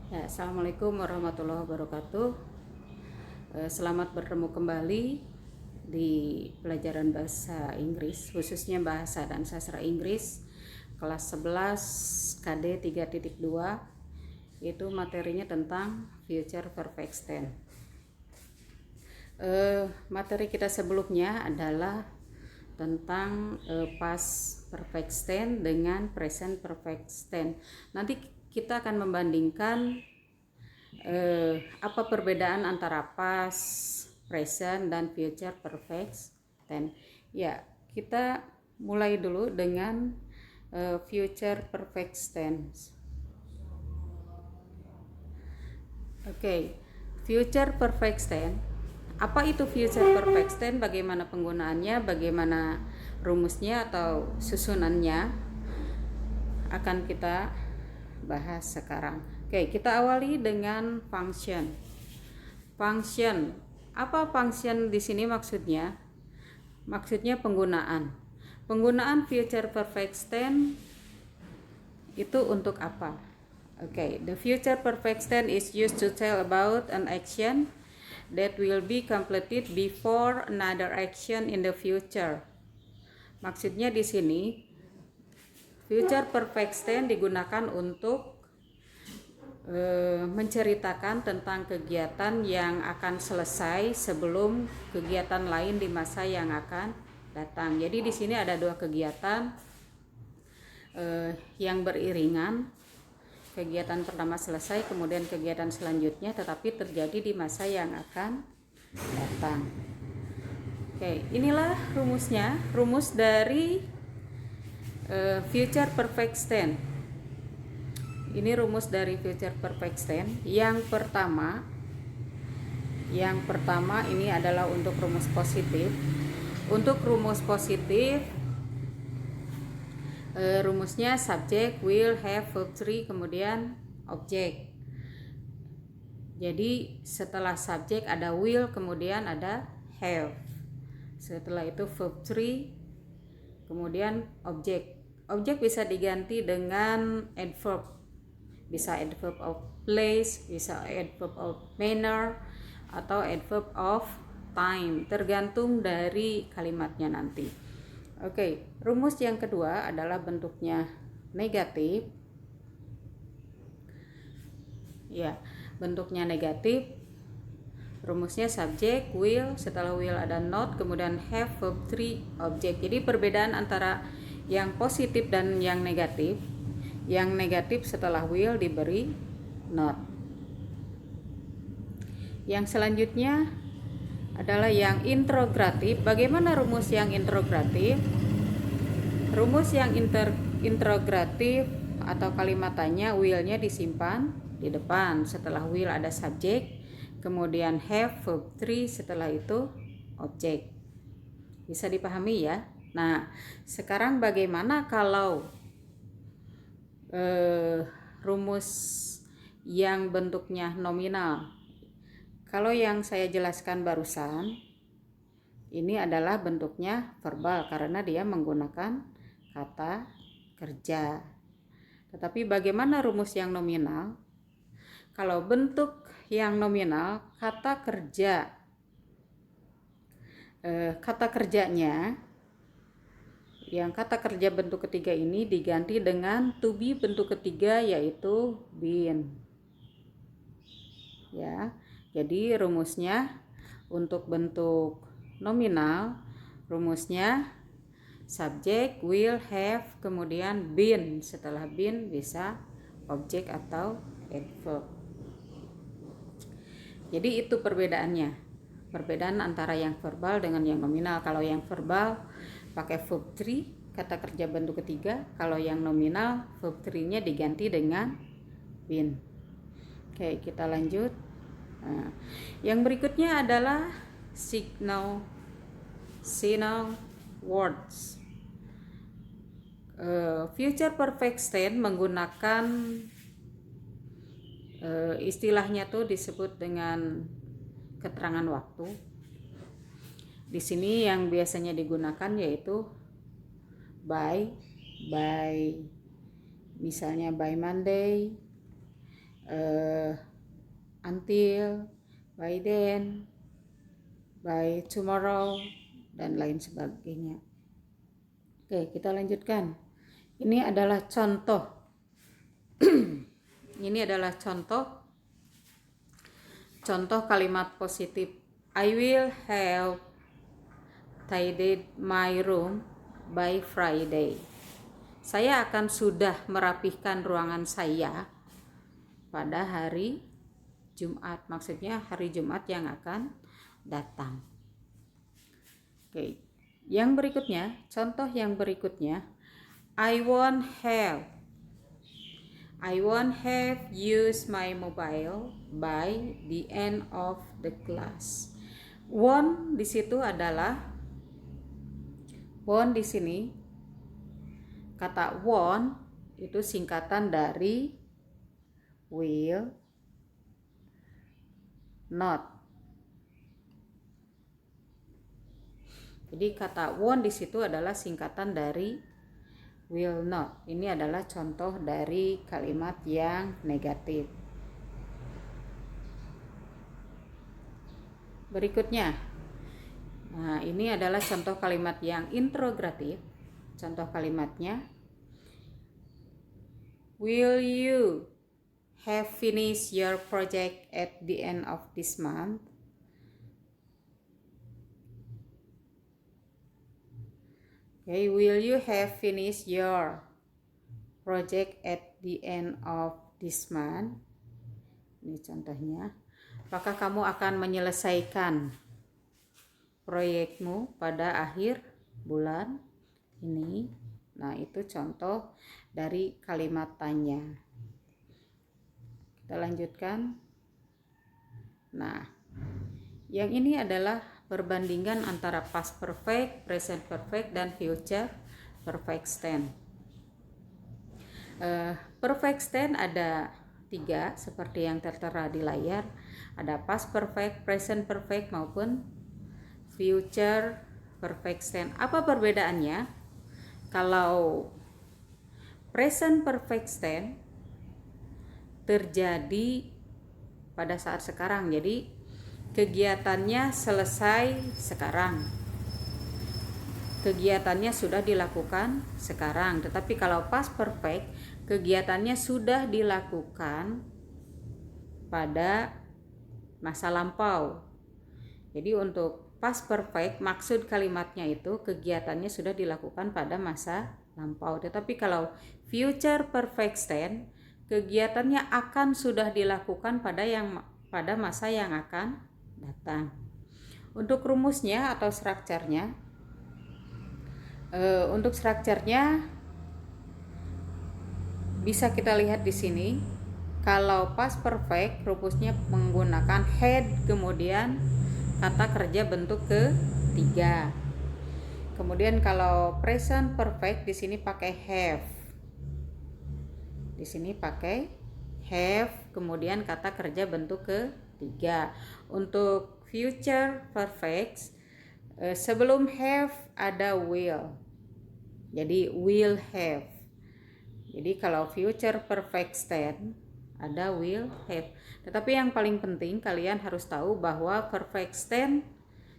Ya, Assalamualaikum warahmatullahi wabarakatuh. Selamat bertemu kembali di pelajaran bahasa Inggris, khususnya bahasa dan sastra Inggris kelas 11 KD 3.2. Itu materinya tentang future perfect tense. Materi kita sebelumnya adalah tentang past perfect tense dengan present perfect tense. Nanti kita akan membandingkan apa perbedaan antara past, present, dan future perfect tense. Ya, kita mulai dulu dengan future perfect tense. Oke, future perfect tense. Apa itu future perfect tense? Bagaimana penggunaannya? Bagaimana rumusnya atau susunannya? Akan kita bahas sekarang. Oke, kita awali dengan function. Function. Apa function di sini maksudnya? Maksudnya penggunaan. Penggunaan future perfect tense itu untuk apa? Okay, the future perfect tense is used to tell about an action that will be completed before another action in the future. Maksudnya di sini future perfect tense digunakan untuk menceritakan tentang kegiatan yang akan selesai sebelum kegiatan lain di masa yang akan datang. Jadi di sini ada dua kegiatan yang beriringan. Kegiatan pertama selesai, kemudian kegiatan selanjutnya tetapi terjadi di masa yang akan datang. Oke, inilah rumusnya, rumus dari future perfect tense. Ini rumus dari future perfect tense. Yang pertama ini adalah untuk rumus positif. Untuk rumus positif, rumusnya subject, will, have, verb 3, kemudian object. Jadi setelah subject ada will, kemudian ada have. Setelah itu verb 3, kemudian object. Object bisa diganti dengan adverb. Bisa adverb of place, bisa adverb of manner, atau adverb of time, tergantung dari kalimatnya nanti. Oke, rumus yang kedua adalah bentuknya negatif. Ya, bentuknya negatif. Rumusnya subject, will, setelah will ada not, kemudian have, verb 3, object. Jadi perbedaan antara yang positif dan yang negatif. Yang negatif setelah will diberi not. Yang selanjutnya adalah yang interrogatif. Bagaimana rumus yang interrogatif? Rumus yang interrogatif atau kalimat tanya, will-nya disimpan di depan. Setelah will ada subject, kemudian have, verb 3, setelah itu object. Bisa dipahami ya? Nah, sekarang bagaimana kalau rumus yang bentuknya nominal? Kalau yang saya jelaskan barusan ini adalah bentuknya verbal karena dia menggunakan kata kerja. Tetapi bagaimana rumus yang nominal? Kalau bentuk yang nominal, kata kerjanya, yang kata kerja bentuk ketiga ini diganti dengan to be bentuk ketiga, yaitu been. Ya, jadi rumusnya untuk bentuk nominal, rumusnya subject, will, have, kemudian been. Setelah been bisa object atau adverb. Jadi itu perbedaannya. Perbedaan antara yang verbal dengan yang nominal. Kalau yang verbal pakai verb 3, kata kerja bentuk ketiga. Kalau yang nominal, verb 3-nya diganti dengan been. Oke, kita lanjut. Nah, yang berikutnya adalah signal words. Future perfect tense menggunakan istilahnya tuh disebut dengan keterangan waktu. Di sini yang biasanya digunakan yaitu by, misalnya by Monday, until, by then, by tomorrow, dan lain sebagainya. Oke, kita lanjutkan. Ini adalah contoh. Ini adalah contoh kalimat positif. I will have tidied my room by Friday. Saya akan sudah merapihkan ruangan saya pada hari Jumat. Maksudnya hari Jumat yang akan datang. Oke. Yang berikutnya, contoh yang berikutnya, I won't have used my mobile by the end of the class. Won't di situ adalah won't di sini. Kata won't itu singkatan dari will not. Jadi kata won't di situ adalah singkatan dari will not. Ini adalah contoh dari kalimat yang negatif. Berikutnya, nah ini adalah contoh kalimat yang interrogatif. Contoh kalimatnya, will you have finished your project at the end of this month? Okay, will you have finished your project at the end of this month? Ini contohnya. Apakah kamu akan menyelesaikan proyekmu pada akhir bulan ini? Nah, itu contoh dari kalimat tanya. Kita lanjutkan. Nah, yang ini adalah perbandingan antara past perfect, present perfect, dan future perfect tense. Perfect tense ada 3 seperti yang tertera di layar. Ada past perfect, present perfect, maupun future perfect tense. Apa perbedaannya? Kalau present perfect tense terjadi pada saat sekarang, jadi kegiatannya selesai sekarang, kegiatannya sudah dilakukan sekarang. Tetapi kalau past perfect, kegiatannya sudah dilakukan pada masa lampau. Jadi untuk past perfect, maksud kalimatnya itu kegiatannya sudah dilakukan pada masa lampau. Tetapi kalau future perfect tense, kegiatannya akan sudah dilakukan pada masa yang akan datang. Untuk rumusnya atau strukturnya, bisa kita lihat di sini. Kalau past perfect, rumusnya menggunakan had, kemudian kata kerja bentuk ketiga. Kemudian kalau present perfect di sini pakai have. Di sini pakai have, kemudian kata kerja bentuk ketiga. Untuk future perfect, sebelum have ada will. Jadi will have. Jadi kalau future perfect tense ada will have. Tetapi yang paling penting kalian harus tahu bahwa perfect tense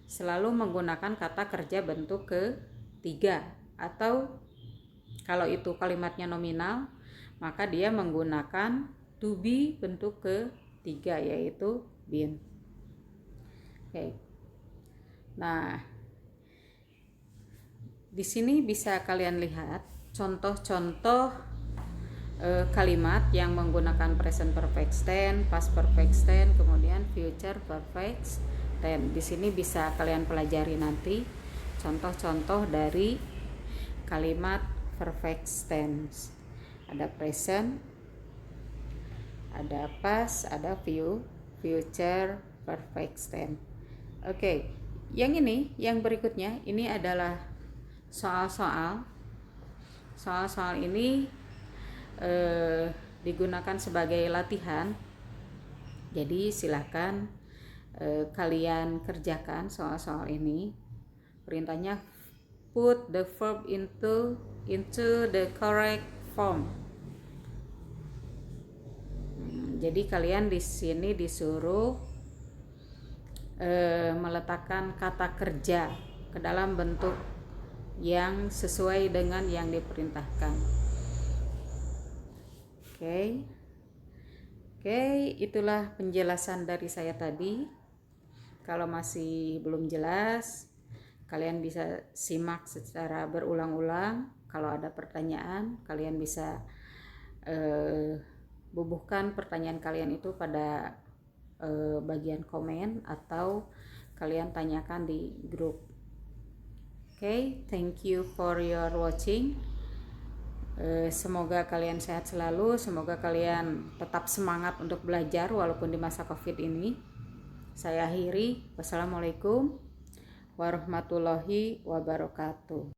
selalu menggunakan kata kerja bentuk ketiga, atau kalau itu kalimatnya nominal maka dia menggunakan to be bentuk ketiga, yaitu been. Oke. Nah, di sini bisa kalian lihat contoh-contoh kalimat yang menggunakan present perfect tense, past perfect tense, kemudian future perfect tense. Di sini bisa kalian pelajari nanti contoh-contoh dari kalimat perfect tense. Ada present, ada past, ada future perfect tense. Oke, yang berikutnya ini adalah soal-soal. Soal-soal ini digunakan sebagai latihan. Jadi silakan kalian kerjakan soal-soal ini. Perintahnya put the verb into the correct form. Jadi kalian di sini disuruh meletakkan kata kerja ke dalam bentuk yang sesuai dengan yang diperintahkan. Oke, itulah penjelasan dari saya tadi. Kalau masih belum jelas, kalian bisa simak secara berulang-ulang. Kalau ada pertanyaan, kalian bisa bubuhkan pertanyaan kalian itu pada bagian komen atau kalian tanyakan di grup. Thank you for your watching. Semoga kalian sehat selalu, semoga kalian tetap semangat untuk belajar walaupun di masa COVID ini. Saya akhiri. Wassalamualaikum warahmatullahi wabarakatuh.